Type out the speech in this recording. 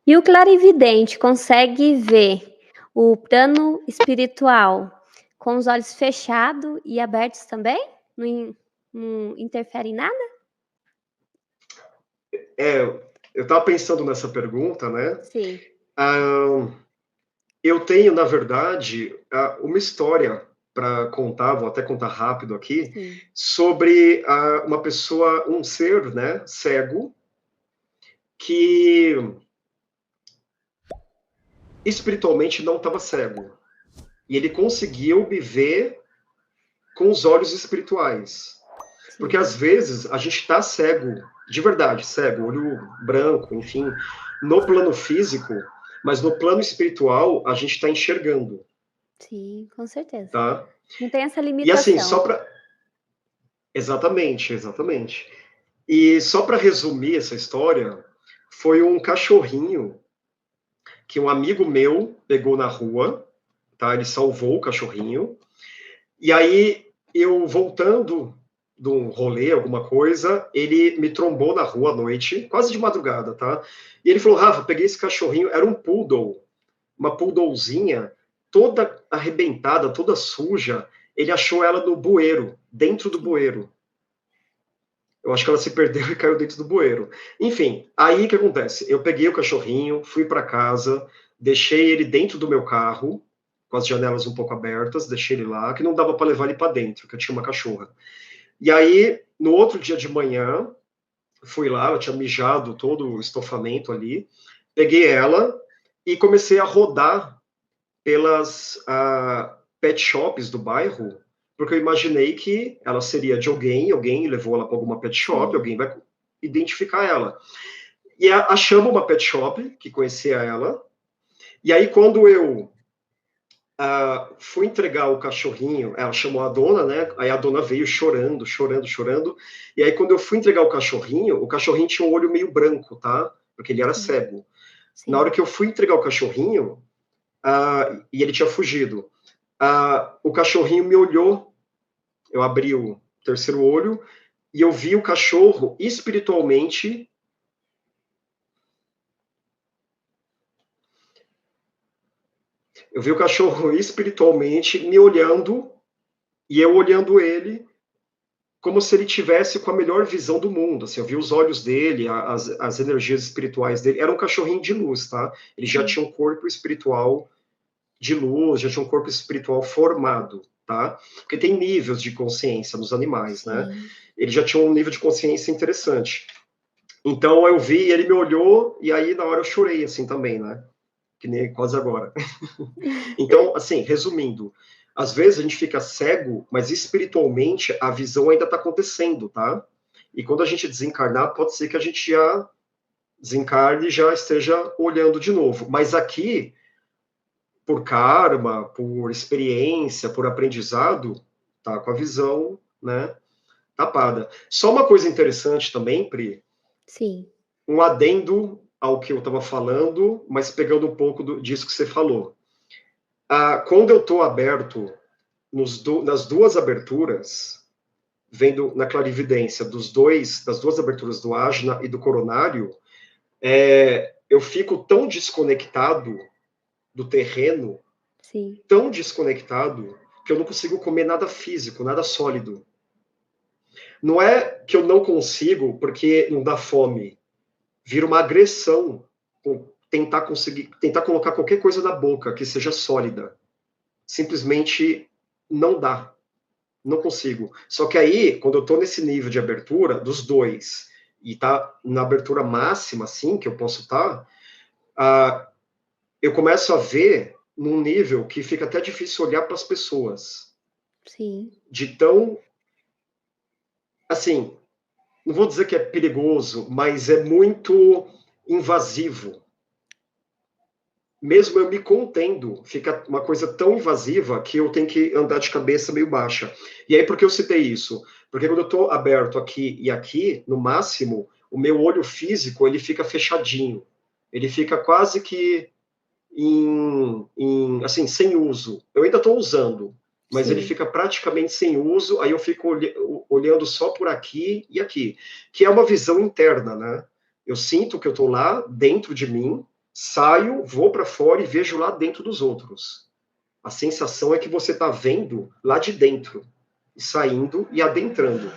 E o clarividente consegue ver o plano espiritual com os olhos fechado e abertos também? Não interfere em nada? Eu estava pensando nessa pergunta, né? Sim. Ah, eu tenho, na verdade, uma história para contar, vou até contar rápido aqui, Sim. sobre uma pessoa, um ser, né, cego, que espiritualmente não estava cego. E ele conseguiu me ver com os olhos espirituais. Porque Sim. às vezes a gente está cego, de verdade, cego, olho branco, enfim, no plano físico, mas no plano espiritual a gente está enxergando, Sim, com certeza. tá? Não tem essa E assim, limitação. só para. Exatamente, exatamente. E só para resumir essa história, foi um cachorrinho que um amigo meu pegou na rua, tá? Ele salvou o cachorrinho. E aí, eu voltando de um rolê, alguma coisa, ele me trombou na rua à noite, quase de madrugada, tá? E ele falou: Rafa, peguei esse cachorrinho, era um poodle, uma poodlezinha, toda arrebentada, toda suja. Ele achou ela no bueiro, dentro do Sim. bueiro. Eu acho que ela se perdeu e caiu dentro do bueiro. Enfim, aí o que acontece? Eu peguei o cachorrinho, fui para casa, deixei ele dentro do meu carro, com as janelas um pouco abertas, deixei ele lá, que não dava para levar ele para dentro, que eu tinha uma cachorra. E aí, no outro dia de manhã, fui lá, eu tinha mijado todo o estofamento ali, peguei ela e comecei a rodar pelas pet shops do bairro, porque eu imaginei que ela seria de alguém, alguém levou ela para alguma pet shop, Sim. alguém vai identificar ela. E achamos uma pet shop que conhecia ela, e aí quando eu fui entregar o cachorrinho, ela chamou a dona, né? Aí a dona veio chorando, chorando, chorando. E aí, quando eu fui entregar o cachorrinho tinha um olho meio branco, tá? Porque ele era Sim. cego. Na hora Sim. que eu fui entregar o cachorrinho, e ele tinha fugido, o cachorrinho me olhou. Eu abri o terceiro olho e eu vi o cachorro espiritualmente. Eu vi o cachorro espiritualmente me olhando e eu olhando ele como se ele tivesse com a melhor visão do mundo. Assim, eu vi os olhos dele, as energias espirituais dele. Era um cachorrinho de luz, tá? Ele já Sim. tinha um corpo espiritual de luz, já tinha um corpo espiritual formado, tá? Porque tem níveis de consciência nos animais, né? Sim. Ele já tinha um nível de consciência interessante. Então eu vi, ele me olhou e aí na hora eu chorei assim também, né? Que nem quase agora. Então, assim, resumindo, às vezes a gente fica cego, mas espiritualmente a visão ainda está acontecendo, tá? E quando a gente desencarnar, pode ser que a gente já desencarne e já esteja olhando de novo. Mas aqui, por karma, por experiência, por aprendizado, tá com a visão, né, tapada. Só uma coisa interessante também, Pri, Sim. um adendo ao que eu estava falando, mas pegando um pouco disso que você falou. Quando eu estou aberto nas duas aberturas, vendo na clarividência das duas aberturas do ágina e do coronário, eu fico tão desconectado do terreno, Sim. tão desconectado, que eu não consigo comer nada físico, nada sólido. Não é que eu não consigo porque não dá fome. Vira uma agressão tentar colocar qualquer coisa na boca que seja sólida. Simplesmente não dá. Não consigo. Só que aí, quando eu tô nesse nível de abertura, dos dois, e tá na abertura máxima, assim, que eu posso estar, eu começo a ver num nível que fica até difícil olhar para as pessoas. Sim. De tão, assim, não vou dizer que é perigoso, mas é muito invasivo. Mesmo eu me contendo, fica uma coisa tão invasiva que eu tenho que andar de cabeça meio baixa. E aí, por que eu citei isso? Porque quando eu estou aberto aqui e aqui, no máximo, o meu olho físico ele fica fechadinho. Ele fica quase que assim, sem uso. Eu ainda estou usando, mas ele Sim. fica praticamente sem uso. Aí eu fico olhando só por aqui e aqui, que é uma visão interna, né? Eu sinto que eu estou lá dentro de mim, saio, vou para fora e vejo lá dentro dos outros. A sensação é que você está vendo lá de dentro, saindo e adentrando.